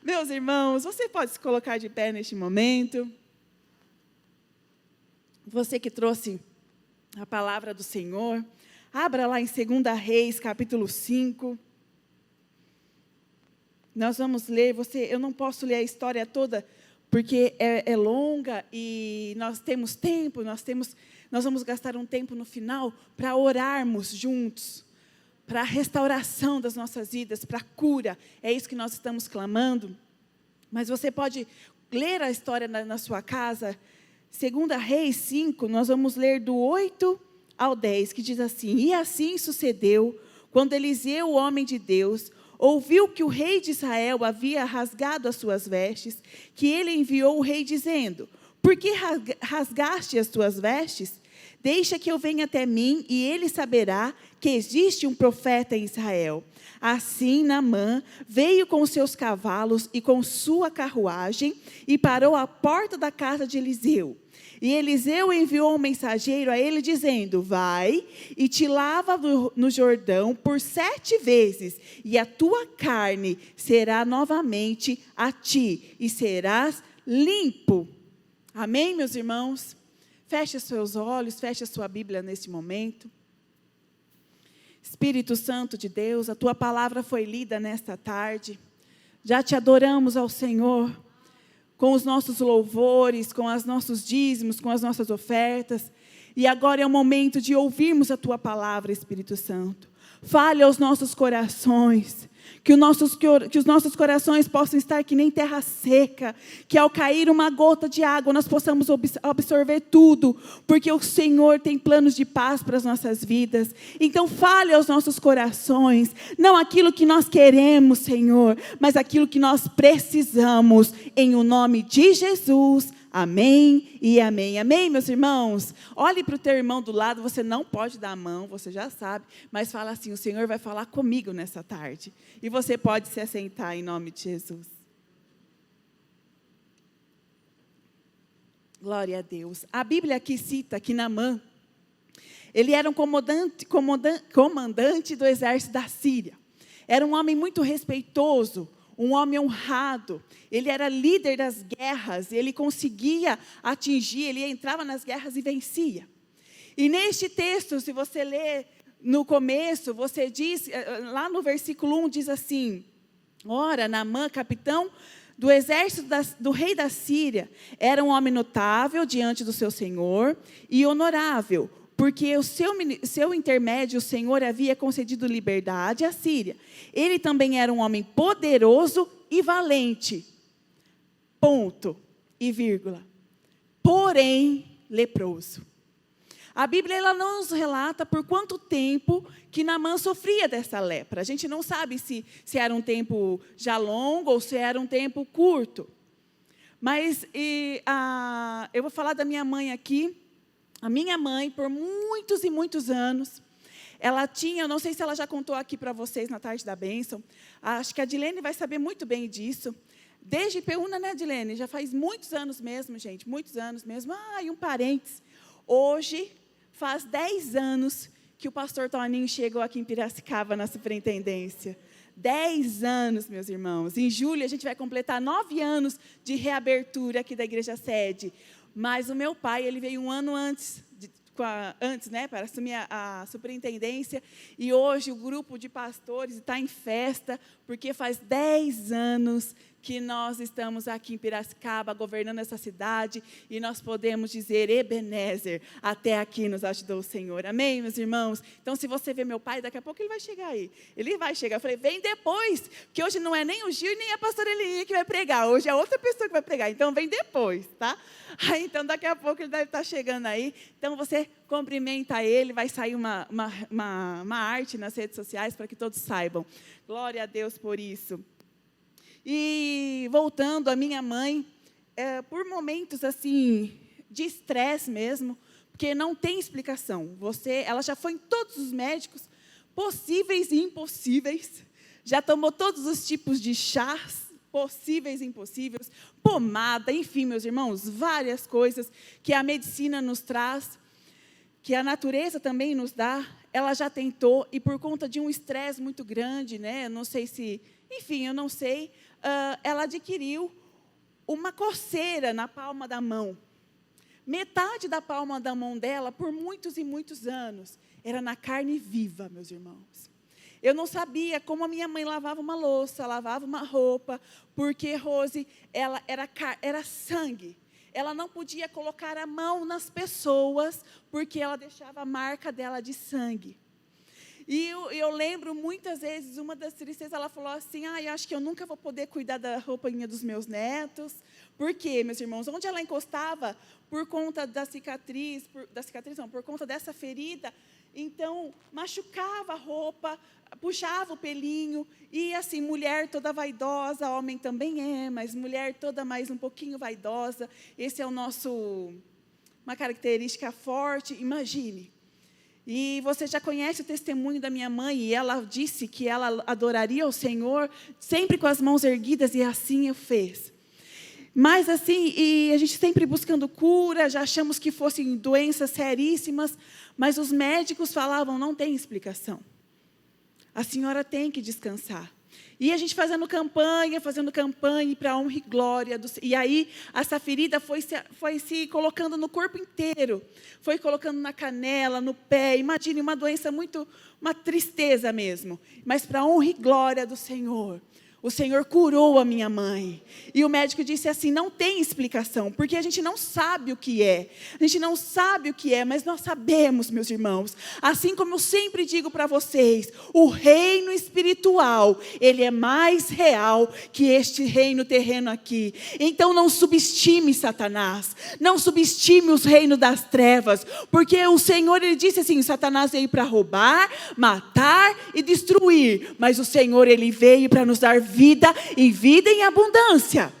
Meus irmãos, você pode se colocar de pé neste momento. Você que trouxe a palavra do Senhor, abra lá em 2 Reis, capítulo 5. Nós vamos ler, eu não posso ler a história toda, porque é longa e nós temos tempo, nós vamos gastar um tempo no final para orarmos juntos, para a restauração das nossas vidas, para a cura. É isso que nós estamos clamando. Mas você pode ler a história na sua casa. 2 Reis 5, nós vamos ler do 8 ao 10, que diz assim: E assim sucedeu, quando Eliseu, o homem de Deus, ouviu que o rei de Israel havia rasgado as suas vestes, que ele enviou o rei dizendo: Por que rasgaste as tuas vestes? Deixa que eu venha até mim, e ele saberá que existe um profeta em Israel. Assim, Naamã veio com seus cavalos e com sua carruagem, e parou à porta da casa de Eliseu. E Eliseu enviou um mensageiro a ele, dizendo: Vai e te lava no Jordão por 7 vezes, e a tua carne será novamente a ti, e serás limpo. Amém, meus irmãos? Feche os seus olhos, feche a sua Bíblia neste momento. Espírito Santo de Deus, a tua palavra foi lida nesta tarde. Já te adoramos ao Senhor, com os nossos louvores, com os nossos dízimos, com as nossas ofertas. E agora é o momento de ouvirmos a tua palavra, Espírito Santo. Fale aos nossos corações. Que os nossos corações possam estar que nem terra seca, que ao cair uma gota de água nós possamos absorver tudo, porque o Senhor tem planos de paz para as nossas vidas. Então fale aos nossos corações, não aquilo que nós queremos, Senhor, mas aquilo que nós precisamos, em o nome de Jesus. Amém e amém. Amém, meus irmãos? Olhe para o teu irmão do lado, você não pode dar a mão, você já sabe, mas fala assim: o Senhor vai falar comigo nessa tarde. E você pode se assentar em nome de Jesus. Glória a Deus. A Bíblia aqui cita que Naamã, ele era um comandante do exército da Síria. Era um homem muito respeitoso, um homem honrado. Ele era líder das guerras, ele conseguia atingir, ele entrava nas guerras e vencia. E neste texto, se você ler no começo, você diz, lá no versículo 1 diz assim: Ora, Naamã, capitão do exército do rei da Síria, era um homem notável diante do seu senhor e honorável, porque o seu intermédio, o Senhor havia concedido liberdade à Síria. Ele também era um homem poderoso e valente. Ponto e vírgula. Porém, leproso. A Bíblia ela não nos relata por quanto tempo que Naamã sofria dessa lepra. A gente não sabe se era um tempo já longo ou se era um tempo curto. Mas eu vou falar da minha mãe aqui. A minha mãe, por muitos e muitos anos, ela tinha, eu não sei se ela já contou aqui para vocês na tarde da bênção, acho que a Dilene vai saber muito bem disso. Desde Peúna, né, Dilene? Já faz muitos anos mesmo, gente, muitos anos mesmo. E um parênteses. Hoje, faz 10 anos que o pastor Toninho chegou aqui em Piracicaba, na superintendência. 10 anos, meus irmãos. Em julho, a gente vai completar 9 anos de reabertura aqui da igreja sede. Mas o meu pai, ele veio um ano antes, né, para assumir a superintendência. E hoje o grupo de pastores está em festa, porque faz 10 anos que nós estamos aqui em Piracicaba, governando essa cidade, e nós podemos dizer: Ebenezer, até aqui nos ajudou o Senhor. Amém, meus irmãos? Então, se você vê meu pai, daqui a pouco ele vai chegar aí. Ele vai chegar. Eu falei: vem depois, porque hoje não é nem o Gil, nem a pastora Eliinha que vai pregar. Hoje é outra pessoa que vai pregar. Então, vem depois, tá? Então, daqui a pouco ele deve estar chegando aí. Então, você cumprimenta ele, vai sair uma arte nas redes sociais para que todos saibam. Glória a Deus por isso. E voltando, a minha mãe, por momentos assim, de estresse mesmo, porque não tem explicação. Ela já foi em todos os médicos possíveis e impossíveis, já tomou todos os tipos de chás, possíveis e impossíveis, pomada, enfim, meus irmãos, várias coisas que a medicina nos traz, que a natureza também nos dá. Ela já tentou, e por conta de um estresse muito grande, né? Não sei se, enfim, eu não sei, ela adquiriu uma coceira na palma da mão. Metade da palma da mão dela, por muitos e muitos anos, era na carne viva, meus irmãos. Eu não sabia como a minha mãe lavava uma louça, lavava uma roupa, porque Rose, ela era sangue. Ela não podia colocar a mão nas pessoas, porque ela deixava a marca dela de sangue. E eu lembro muitas vezes, uma das tristezas, ela falou assim, eu acho que eu nunca vou poder cuidar da roupinha dos meus netos. Por quê, meus irmãos? Onde ela encostava, por conta da cicatriz, por conta dessa ferida, então machucava a roupa, puxava o pelinho, e assim, mulher toda vaidosa, homem também mas mulher toda mais um pouquinho vaidosa, esse é uma característica forte, imagine. E você já conhece o testemunho da minha mãe, e ela disse que ela adoraria o Senhor, sempre com as mãos erguidas, e assim eu fiz. Mas assim, e a gente sempre buscando cura, já achamos que fossem doenças seríssimas, mas os médicos falavam, não tem explicação. A senhora tem que descansar. E a gente fazendo campanha para a honra e glória. E aí, essa ferida foi se colocando no corpo inteiro. Foi colocando na canela, no pé. Imagine uma doença uma tristeza mesmo. Mas para a honra e glória do Senhor. O Senhor curou a minha mãe. E o médico disse assim, não tem explicação, porque a gente não sabe o que é. A gente não sabe o que é, mas nós sabemos, meus irmãos. Assim como eu sempre digo para vocês, o reino espiritual, ele é mais real que este reino terreno aqui. Então não subestime Satanás. Não subestime os reinos das trevas. Porque o Senhor, ele disse assim, Satanás veio para roubar, matar e destruir. Mas o Senhor, ele veio para nos dar vida e vida em abundância.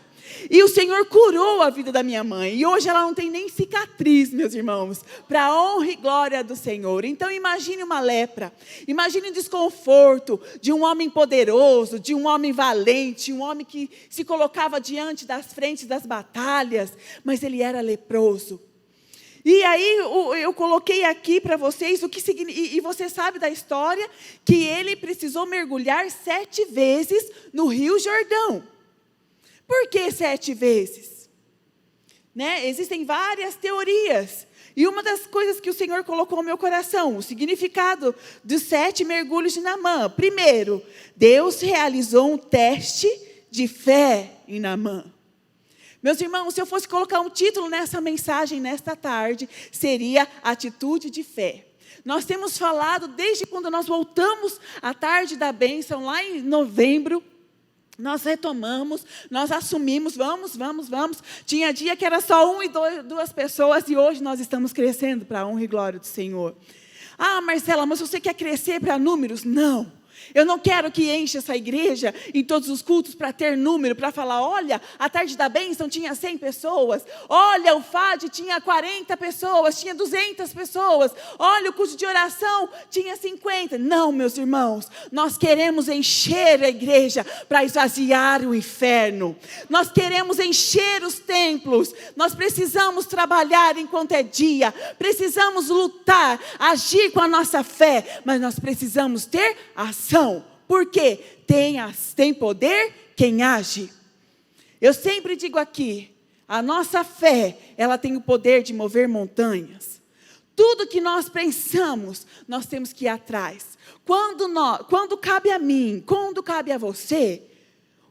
E o Senhor curou a vida da minha mãe. E hoje ela não tem nem cicatriz, meus irmãos. Para a honra e glória do Senhor. Então imagine uma lepra. Imagine o desconforto de um homem poderoso, de um homem valente, um homem que se colocava diante das frentes das batalhas. Mas ele era leproso. E aí eu coloquei aqui para vocês o que significa, e você sabe da história, que ele precisou mergulhar 7 vezes no Rio Jordão. Por que 7 vezes? Existem várias teorias. E uma das coisas que o Senhor colocou no meu coração, o significado dos 7 mergulhos de Naamã. Primeiro, Deus realizou um teste de fé em Naamã. Meus irmãos, se eu fosse colocar um título nessa mensagem, nesta tarde, seria Atitude de Fé. Nós temos falado, desde quando nós voltamos à tarde da bênção, lá em novembro, nós retomamos, nós assumimos, vamos. Tinha dia que era só 1 e 2 pessoas, e hoje nós estamos crescendo para a honra e glória do Senhor. Marcela, mas você quer crescer para números? Não. Eu não quero que encha essa igreja em todos os cultos para ter número, para falar, olha, a tarde da bênção tinha 100 pessoas, olha, o FAD tinha 40 pessoas, tinha 200 pessoas, olha, o culto de oração tinha 50. Não, meus irmãos, nós queremos encher a igreja para esvaziar o inferno. Nós queremos encher os templos, nós precisamos trabalhar enquanto é dia, precisamos lutar, agir com a nossa fé, mas nós precisamos ter ação. Por quê? Tem poder quem age. Eu sempre digo aqui, a nossa fé, ela tem o poder de mover montanhas. Tudo que nós pensamos, nós temos que ir atrás. Quando cabe a mim, quando cabe a você,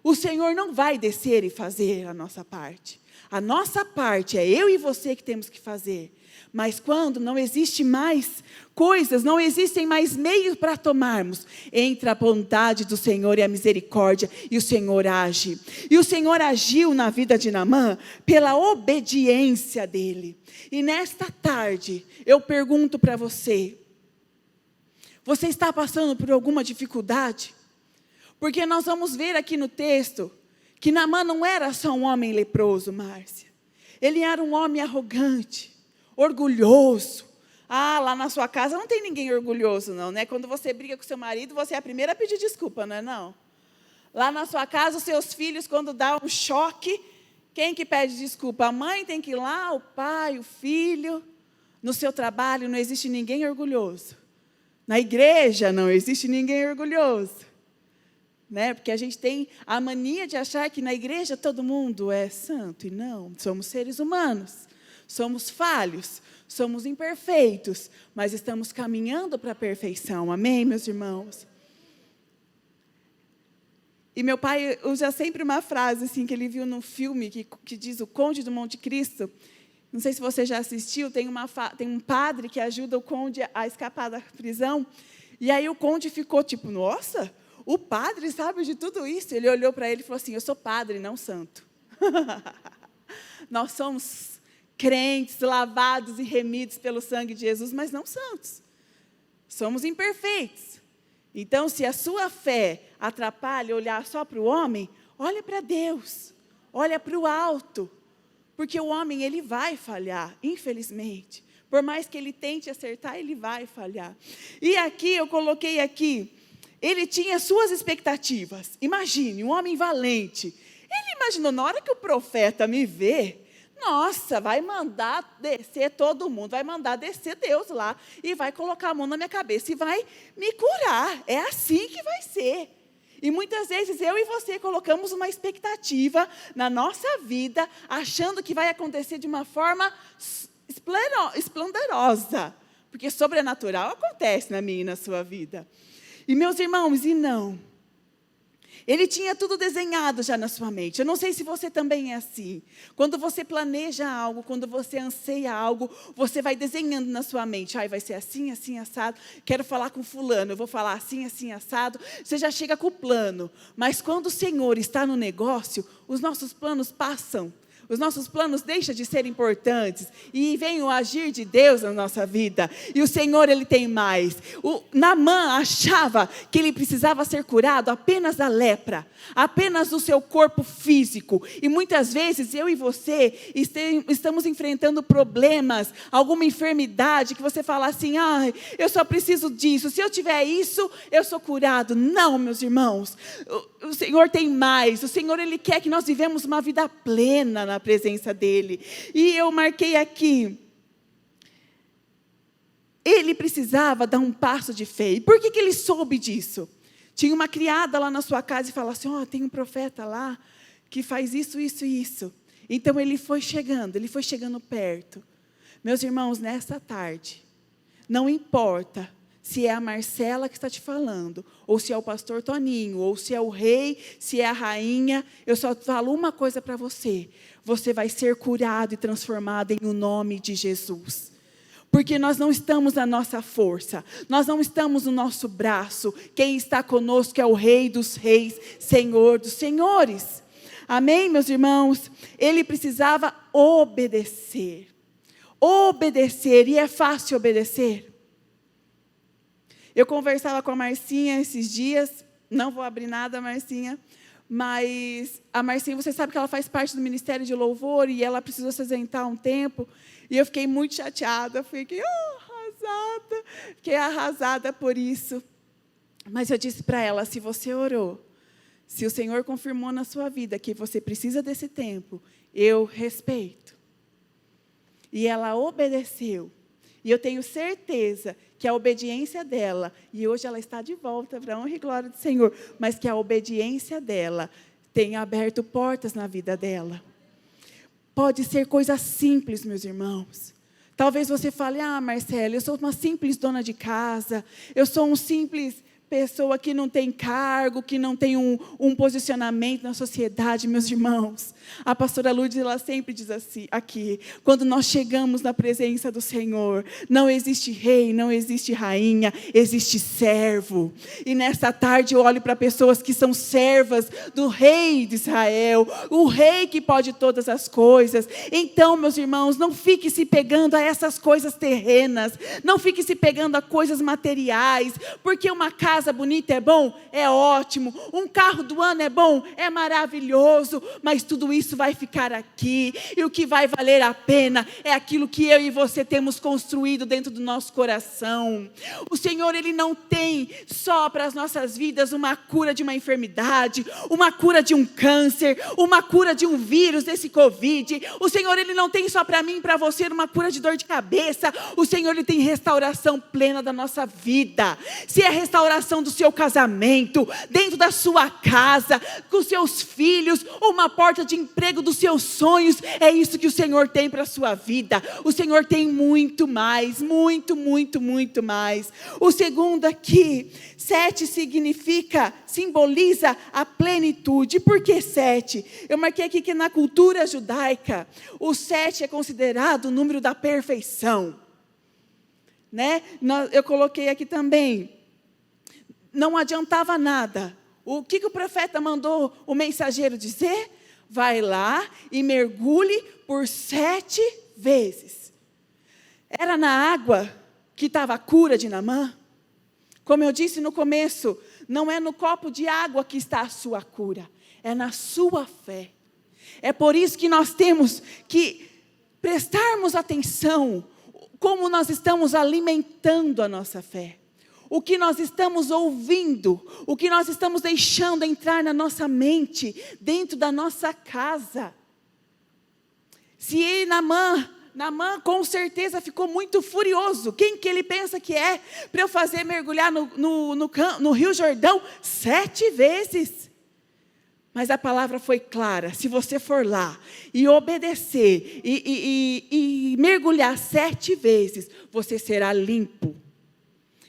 o Senhor não vai descer e fazer a nossa parte. A nossa parte é eu e você que temos que fazer. Mas quando não existe mais coisas, não existem mais meios para tomarmos, entra a bondade do Senhor e a misericórdia, e o Senhor age. E o Senhor agiu na vida de Naamã pela obediência dele. E nesta tarde, eu pergunto para você, você está passando por alguma dificuldade? Porque nós vamos ver aqui no texto, que Naamã não era só um homem leproso, Márcia. Ele era um homem arrogante, orgulhoso. Lá na sua casa não tem ninguém orgulhoso não, né? Quando você briga com seu marido, você é a primeira a pedir desculpa, não é não? Lá na sua casa, os seus filhos, quando dá um choque, quem que pede desculpa? A mãe tem que ir lá, o pai, o filho. No seu trabalho não existe ninguém orgulhoso. Na igreja não existe ninguém orgulhoso. né? Porque a gente tem a mania de achar que na igreja todo mundo é santo, e não, somos seres humanos, somos falhos, somos imperfeitos, mas estamos caminhando para a perfeição, amém, meus irmãos? E meu pai usa sempre uma frase assim, que ele viu num filme que diz O Conde do Monte Cristo. Não sei se você já assistiu, tem um padre que ajuda o conde a escapar da prisão, e aí o conde ficou tipo, nossa, o padre sabe de tudo isso. Ele olhou para ele e falou assim, eu sou padre, não santo. Nós somos crentes, lavados e remidos pelo sangue de Jesus, mas não santos. Somos imperfeitos. Então, se a sua fé atrapalha olhar só para o homem, olha para Deus, olha para o alto. Porque o homem, ele vai falhar, infelizmente. Por mais que ele tente acertar, ele vai falhar. E aqui, eu coloquei aqui, ele tinha suas expectativas. Imagine, um homem valente. Ele imaginou, na hora que o profeta me vê, nossa, vai mandar descer todo mundo, vai mandar descer Deus lá, e vai colocar a mão na minha cabeça e vai me curar. É assim que vai ser. E muitas vezes eu e você colocamos uma expectativa na nossa vida, achando que vai acontecer de uma forma esplendorosa. Porque sobrenatural acontece na minha e na sua vida. E meus irmãos, e não. Ele tinha tudo desenhado já na sua mente. Eu não sei se você também é assim. Quando você planeja algo, quando você anseia algo, você vai desenhando na sua mente. Vai ser assim, assim, assado. Quero falar com fulano, eu vou falar assim, assim, assado. Você já chega com o plano. Mas quando o Senhor está no negócio, os nossos planos passam. Os nossos planos deixam de ser importantes e vem o agir de Deus na nossa vida. E o Senhor, Ele tem mais. Naamã achava que ele precisava ser curado apenas da lepra, apenas do seu corpo físico. E muitas vezes eu e você estamos enfrentando problemas, alguma enfermidade que você fala assim, eu só preciso disso. Se eu tiver isso, eu sou curado. Não, meus irmãos. O Senhor tem mais. O Senhor, Ele quer que nós vivemos uma vida plena na presença dEle. E eu marquei aqui, ele precisava dar um passo de fé. E por que ele soube disso? Tinha uma criada lá na sua casa e falava assim, tem um profeta lá que faz isso, isso e isso. Então ele foi chegando perto. Meus irmãos, nessa tarde, não importa se é a Marcela que está te falando, ou se é o pastor Toninho, ou se é o rei, se é a rainha, eu só falo uma coisa para você. Você vai ser curado e transformado em o nome de Jesus. Porque nós não estamos na nossa força, nós não estamos no nosso braço. Quem está conosco é o Rei dos Reis, Senhor dos Senhores. Amém, meus irmãos? Ele precisava obedecer. Obedecer, e é fácil obedecer? Eu conversava com a Marcinha esses dias, não vou abrir nada, Marcinha, mas a Marcinha, você sabe que ela faz parte do Ministério de Louvor e ela precisou se ausentar um tempo, e eu fiquei muito chateada, fiquei arrasada por isso. Mas eu disse para ela, se você orou, se o Senhor confirmou na sua vida que você precisa desse tempo, eu respeito. E ela obedeceu. E eu tenho certeza que a obediência dela, e hoje ela está de volta para a honra e glória do Senhor, mas que a obediência dela tem aberto portas na vida dela. Pode ser coisa simples, meus irmãos. Talvez você fale, Marcela, eu sou uma simples dona de casa, eu sou um simples pessoa que não tem cargo, que não tem um posicionamento na sociedade, meus irmãos. A pastora Lourdes, ela sempre diz assim, aqui, quando nós chegamos na presença do Senhor, não existe rei, não existe rainha, existe servo. E nessa tarde eu olho para pessoas que são servas do rei de Israel, o rei que pode todas as coisas. Então, meus irmãos, não fique se pegando a essas coisas terrenas, não fique se pegando a coisas materiais, porque uma casa bonita é bom? É ótimo. Um carro do ano é bom? É maravilhoso. Mas tudo isso vai ficar aqui. E o que vai valer a pena é aquilo que eu e você temos construído dentro do nosso coração. O Senhor, Ele não tem só para as nossas vidas uma cura de uma enfermidade, uma cura de um câncer, uma cura de um vírus, desse Covid. O Senhor, Ele não tem só para mim e para você uma cura de dor de cabeça. O Senhor, Ele tem restauração plena da nossa vida. Se é restauração situação do seu casamento, dentro da sua casa, com seus filhos, ou uma porta de emprego dos seus sonhos. É isso que o Senhor tem para a sua vida. O Senhor tem muito mais, muito, muito, muito mais. O segundo aqui, 7 simboliza a plenitude. Por que 7? Eu marquei aqui que na cultura judaica, o 7 é considerado o número da perfeição. Né? Eu coloquei aqui também, não adiantava nada. O que o profeta mandou o mensageiro dizer? Vai lá e mergulhe por 7 vezes. Era na água que estava a cura de Naamã. Como eu disse no começo, não é no copo de água que está a sua cura, é na sua fé. É por isso que nós temos que prestarmos atenção como nós estamos alimentando a nossa fé. O que nós estamos ouvindo, o que nós estamos deixando entrar na nossa mente, dentro da nossa casa. Se Naamã com certeza ficou muito furioso. Quem que ele pensa que é para eu fazer mergulhar no Rio Jordão 7 vezes? Mas a palavra foi clara: se você for lá e obedecer e mergulhar 7 vezes, você será limpo.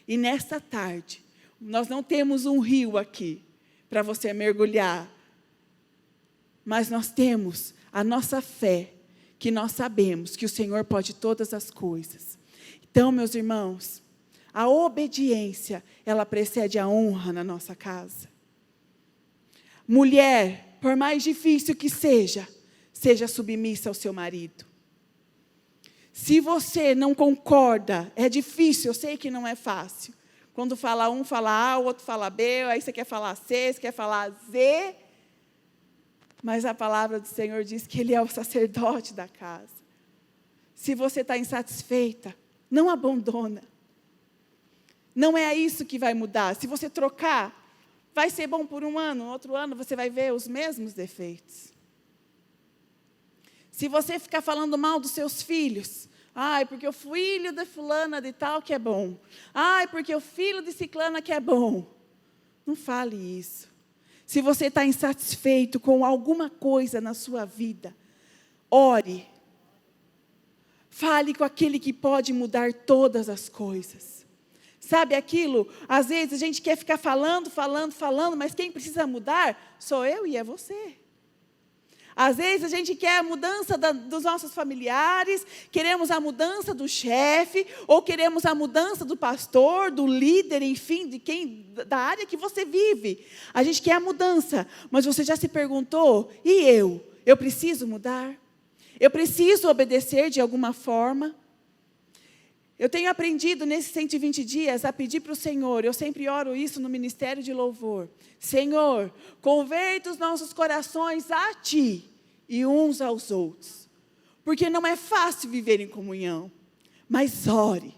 E nesta tarde, nós não temos um rio aqui para você mergulhar, mas nós temos a nossa fé, que nós sabemos que o Senhor pode todas as coisas. Então, meus irmãos, a obediência, ela precede a honra na nossa casa. Mulher, por mais difícil que seja submissa ao seu marido. Se você não concorda, é difícil, eu sei que não é fácil. Quando fala um, fala A, o outro fala B, aí você quer falar C, você quer falar Z. Mas a palavra do Senhor diz que Ele é o sacerdote da casa. Se você está insatisfeita, não abandona. Não é isso que vai mudar. Se você trocar, vai ser bom por um ano, no outro ano você vai ver os mesmos defeitos. Se você ficar falando mal dos seus filhos, porque o filho da fulana de tal que é bom. Porque o filho de ciclana que é bom. Não fale isso. Se você está insatisfeito com alguma coisa na sua vida, ore. Fale com aquele que pode mudar todas as coisas. Sabe aquilo? Às vezes a gente quer ficar falando, mas quem precisa mudar sou eu e é você. Às vezes a gente quer a mudança dos nossos familiares, queremos a mudança do chefe, ou queremos a mudança do pastor, do líder, enfim, da área que você vive. A gente quer a mudança, mas você já se perguntou, e eu? Eu preciso mudar? Eu preciso obedecer de alguma forma? Eu tenho aprendido nesses 120 dias a pedir para o Senhor, eu sempre oro isso no ministério de louvor. Senhor, converta os nossos corações a Ti e uns aos outros. Porque não é fácil viver em comunhão. Mas ore,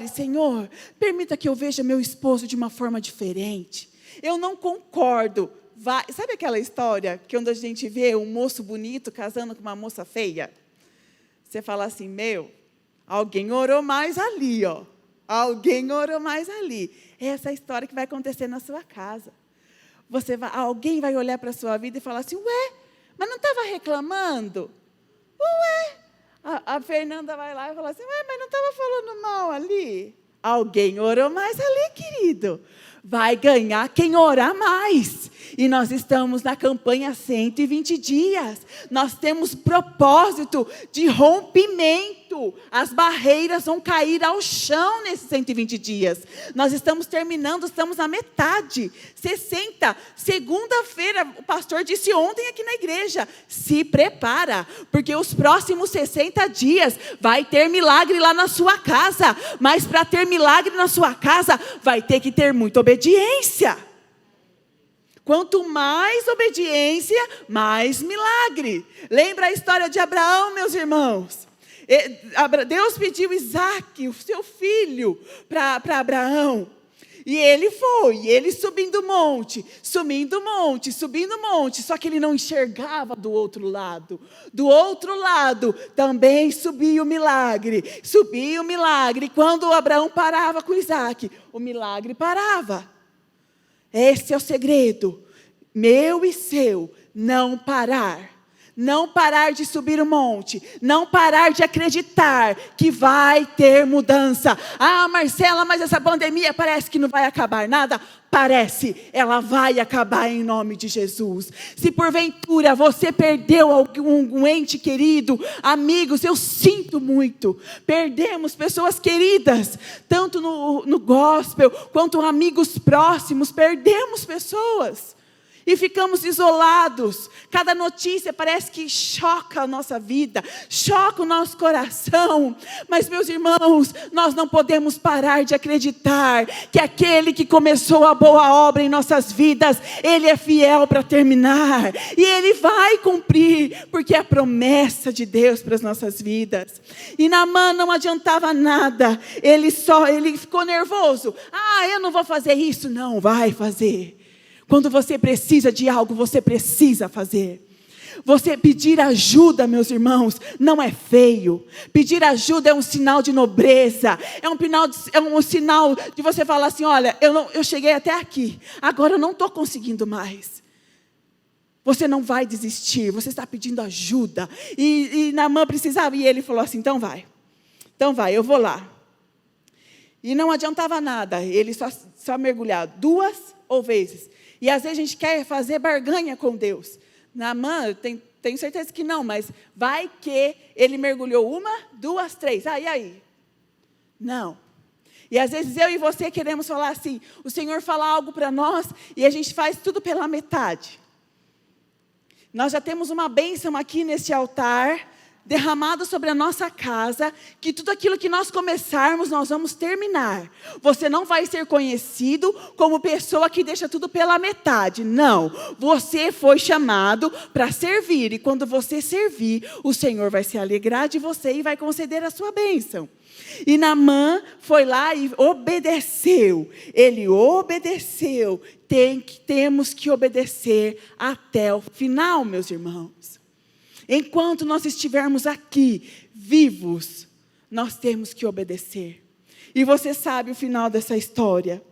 Senhor, permita que eu veja meu esposo de uma forma diferente. Eu não concordo. Sabe aquela história que quando a gente vê um moço bonito casando com uma moça feia? Você fala assim, alguém orou mais ali, ó. Alguém orou mais ali. É essa história que vai acontecer na sua casa. Alguém vai olhar para a sua vida e falar assim, mas não estava reclamando? A Fernanda vai lá e fala assim, mas não estava falando mal ali? Alguém orou mais ali, querido. Vai ganhar quem orar mais. E nós estamos na campanha 120 dias. Nós temos propósito de rompimento. As barreiras vão cair ao chão nesses 120 dias. Nós estamos terminando, estamos na metade. 60. Segunda-feira, o pastor disse ontem aqui na igreja, se prepara, porque os próximos 60 dias vai ter milagre lá na sua casa. Mas para ter milagre na sua casa, vai ter que ter muita obediência. Quanto mais obediência, mais milagre. Lembra a história de Abraão, meus irmãos? Deus pediu Isaac, o seu filho, para Abraão. E ele foi, e ele subindo o monte, subindo o monte, subindo o monte, só que ele não enxergava do outro lado. Do outro lado também subia o milagre, subia o milagre. Quando Abraão parava com Isaac, o milagre parava. Esse é o segredo, meu e seu, não parar. Não parar de subir o monte, não parar de acreditar que vai ter mudança. Ah, Marcela, mas essa pandemia parece que não vai acabar nada. Parece, ela vai acabar em nome de Jesus. Se porventura você perdeu algum ente querido, amigos, eu sinto muito. Perdemos pessoas queridas, tanto no gospel, quanto amigos próximos, perdemos pessoas. E ficamos isolados. Cada notícia parece que choca a nossa vida, choca o nosso coração. Mas, meus irmãos, nós não podemos parar de acreditar que aquele que começou a boa obra em nossas vidas, Ele é fiel para terminar. E Ele vai cumprir, porque é a promessa de Deus para as nossas vidas. E Naamã não adiantava nada. Ele ficou nervoso. Ah, eu não vou fazer isso. Não, vai fazer. Quando você precisa de algo, você precisa fazer. Você pedir ajuda, meus irmãos, não é feio. Pedir ajuda é um sinal de nobreza. É um sinal de você falar assim, olha, eu cheguei até aqui. Agora eu não estou conseguindo mais. Você não vai desistir, você está pedindo ajuda. E Naamã precisava, e ele falou assim, então vai, eu vou lá. E não adiantava nada, ele só mergulhar 2 vezes. E às vezes a gente quer fazer barganha com Deus. Naamã, tenho certeza que não, mas vai que ele mergulhou 1, 2, 3. E aí? Não. E às vezes eu e você queremos falar assim, o Senhor fala algo para nós e a gente faz tudo pela metade. Nós já temos uma bênção aqui nesse altar, derramado sobre a nossa casa, que tudo aquilo que nós começarmos, nós vamos terminar. Você não vai ser conhecido como pessoa que deixa tudo pela metade. Não, você foi chamado para servir, e quando você servir, o Senhor vai se alegrar de você e vai conceder a sua bênção. E Naamã foi lá e obedeceu. Ele obedeceu. Temos que obedecer até o final, meus irmãos. Enquanto nós estivermos aqui, vivos, nós temos que obedecer. E você sabe o final dessa história.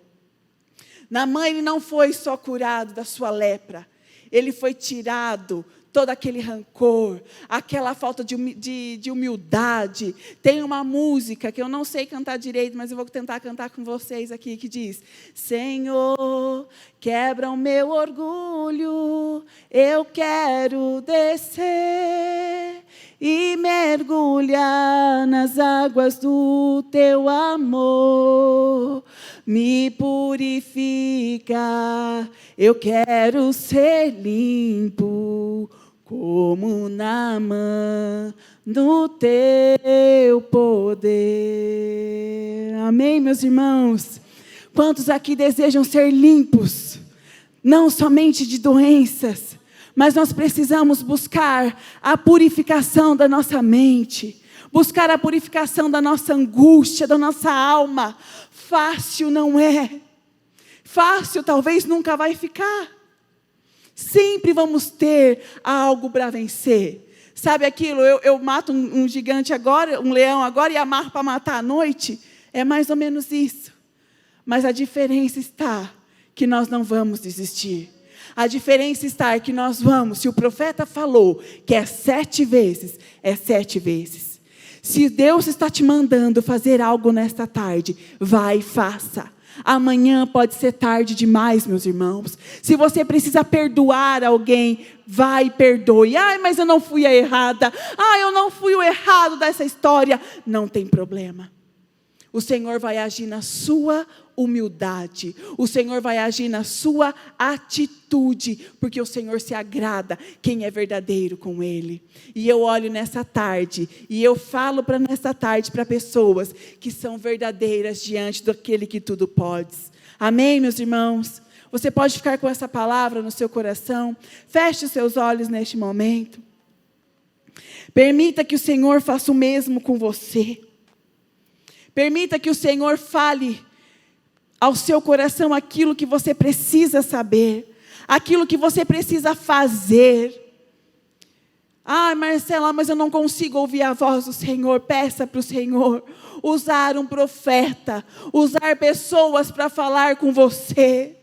Naamã, ele não foi só curado da sua lepra. Ele foi tirado todo aquele rancor, aquela falta de humildade. Tem uma música que eu não sei cantar direito, mas eu vou tentar cantar com vocês aqui, que diz: Senhor, quebra o meu orgulho, eu quero descer e mergulhar nas águas do teu amor. Me purifica, eu quero ser limpo, como Naamã, no teu poder. Amém, meus irmãos? Quantos aqui desejam ser limpos? Não somente de doenças, mas nós precisamos buscar a purificação da nossa mente, buscar a purificação da nossa angústia, da nossa alma. Fácil não é. Fácil talvez nunca vai ficar. Sempre vamos ter algo para vencer. Sabe aquilo, eu mato um gigante agora, um leão agora, e amarro para matar à noite? É mais ou menos isso. Mas a diferença está que nós não vamos desistir. A diferença está que nós vamos, se o profeta falou que é 7 vezes, é 7 vezes. Se Deus está te mandando fazer algo nesta tarde, vai e faça. Amanhã pode ser tarde demais, meus irmãos. Se você precisa perdoar alguém, vai e perdoe. Ai, mas eu não fui a errada. Ai, eu não fui o errado dessa história. Não tem problema. O Senhor vai agir na sua humildade. O Senhor vai agir na sua atitude, porque o Senhor se agrada quem é verdadeiro com Ele. E eu olho nessa tarde, e eu falo nessa tarde para pessoas que são verdadeiras diante daquele que tudo pode. Amém, meus irmãos? Você pode ficar com essa palavra no seu coração. Feche os seus olhos neste momento. Permita que o Senhor faça o mesmo com você. Permita que o Senhor fale ao seu coração aquilo que você precisa saber, aquilo que você precisa fazer. Ah, Marcela, mas eu não consigo ouvir a voz do Senhor. Peça para o Senhor usar um profeta, usar pessoas para falar com você.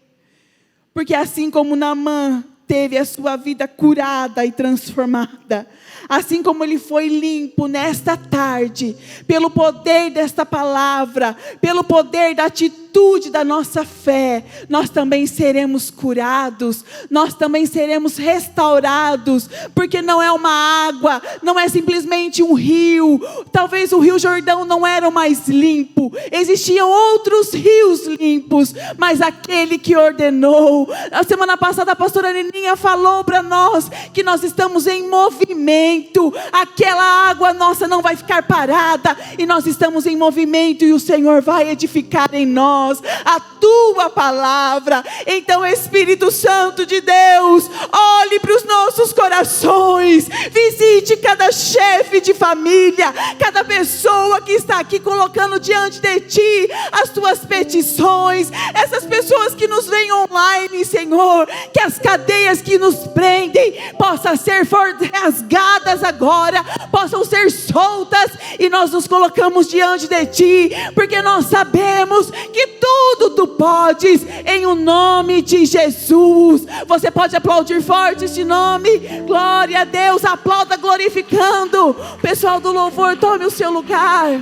Porque assim como Naamã teve a sua vida curada e transformada, assim como ele foi limpo nesta tarde, pelo poder desta palavra, pelo poder da atitude da nossa fé, nós também seremos curados, nós também seremos restaurados, porque não é uma água, não é simplesmente um rio. Talvez o Rio Jordão não era o mais limpo, existiam outros rios limpos, mas aquele que ordenou. A semana passada a pastora Neninha falou para nós que nós estamos em movimento. Aquela água nossa não vai ficar parada, e nós estamos em movimento, e o Senhor vai edificar em nós a tua palavra. Então, Espírito Santo de Deus, olhe para os nossos corações, visite cada chefe de família, cada pessoa que está aqui colocando diante de ti as tuas petições, essas pessoas que nos veem online, Senhor, que as cadeias que nos prendem possam ser rasgadas agora, possam ser soltas, e nós nos colocamos diante de ti, porque nós sabemos que tudo tu podes, em o nome de Jesus. Você pode aplaudir forte este nome? Glória a Deus, aplauda glorificando. Pessoal do louvor, tome o seu lugar.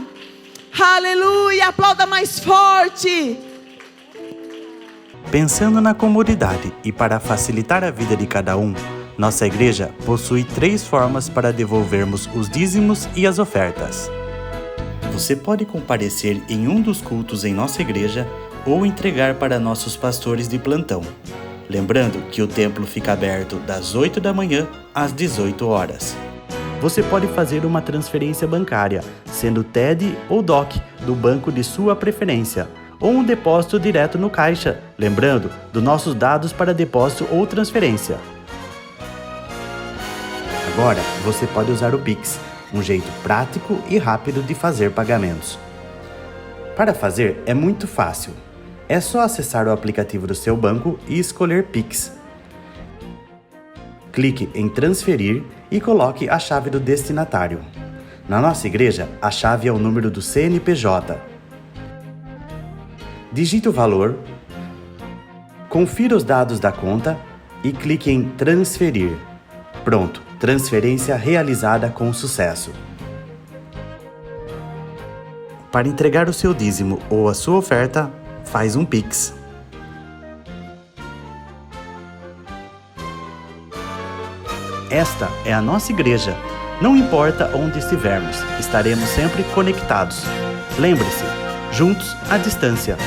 Aleluia, aplauda mais forte. Pensando na comunidade e para facilitar a vida de cada um, nossa igreja possui 3 formas para devolvermos os dízimos e as ofertas. Você pode comparecer em um dos cultos em nossa igreja ou entregar para nossos pastores de plantão. Lembrando que o templo fica aberto das 8 da manhã às 18 horas. Você pode fazer uma transferência bancária, sendo TED ou DOC, do banco de sua preferência, ou um depósito direto no caixa, lembrando dos nossos dados para depósito ou transferência. Agora, você pode usar o Pix, um jeito prático e rápido de fazer pagamentos. Para fazer é muito fácil. É só acessar o aplicativo do seu banco e escolher Pix. Clique em transferir e coloque a chave do destinatário. Na nossa igreja, a chave é o número do CNPJ. Digite o valor, confira os dados da conta e clique em transferir. Pronto, transferência realizada com sucesso. Para entregar o seu dízimo ou a sua oferta, faz um Pix. Esta é a nossa igreja. Não importa onde estivermos, estaremos sempre conectados. Lembre-se, juntos à distância.